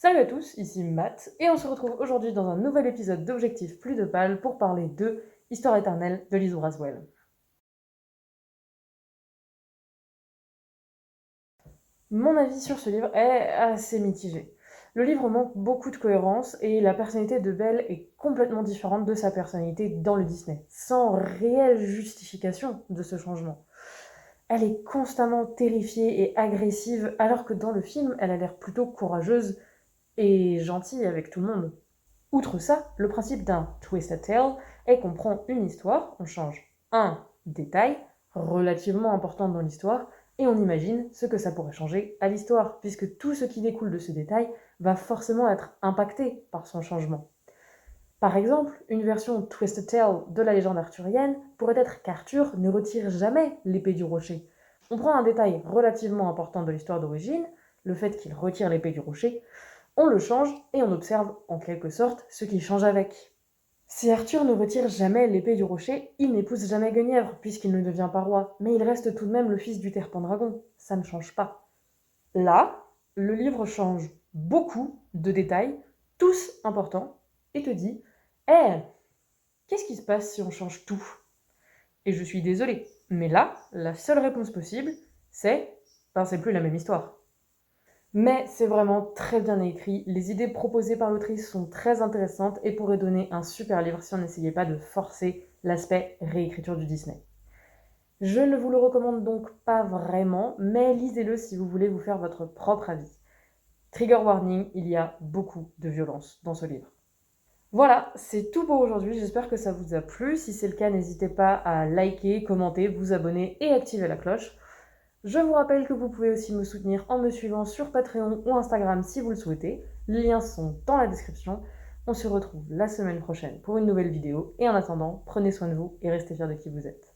Salut à tous, ici Matt, et on se retrouve aujourd'hui dans un nouvel épisode d'Objectif Plus de Pales pour parler de Histoire éternelle de Lise Braswell. Mon avis sur ce livre est assez mitigé. Le livre manque beaucoup de cohérence et la personnalité de Belle est complètement différente de sa personnalité dans le Disney, sans réelle justification de ce changement. Elle est constamment terrifiée et agressive alors que dans le film, elle a l'air plutôt courageuse et gentille avec tout le monde. Outre ça, le principe d'un Twisted Tale est qu'on prend une histoire, on change un détail relativement important dans l'histoire, et on imagine ce que ça pourrait changer à l'histoire, puisque tout ce qui découle de ce détail va forcément être impacté par son changement. Par exemple, une version Twisted Tale de la légende arthurienne pourrait être qu'Arthur ne retire jamais l'épée du rocher. On prend un détail relativement important de l'histoire d'origine, le fait qu'il retire l'épée du rocher, on le change et on observe en quelque sorte ce qui change avec. Si Arthur ne retire jamais l'épée du rocher, il n'épouse jamais Guenièvre, puisqu'il ne devient pas roi, mais il reste tout de même le fils du Terpent Dragon. Ça ne change pas. Là, le livre change beaucoup de détails, tous importants, et te dit qu'est-ce qui se passe si on change tout? Et je suis désolée, mais là, la seule réponse possible, c'est plus la même histoire. Mais c'est vraiment très bien écrit, les idées proposées par l'autrice sont très intéressantes et pourraient donner un super livre si on n'essayait pas de forcer l'aspect réécriture du Disney. Je ne vous le recommande donc pas vraiment, mais lisez-le si vous voulez vous faire votre propre avis. Trigger warning, il y a beaucoup de violence dans ce livre. Voilà, c'est tout pour aujourd'hui, j'espère que ça vous a plu. Si c'est le cas, n'hésitez pas à liker, commenter, vous abonner et activer la cloche. Je vous rappelle que vous pouvez aussi me soutenir en me suivant sur Patreon ou Instagram si vous le souhaitez. Les liens sont dans la description. On se retrouve la semaine prochaine pour une nouvelle vidéo. Et en attendant, prenez soin de vous et restez fiers de qui vous êtes.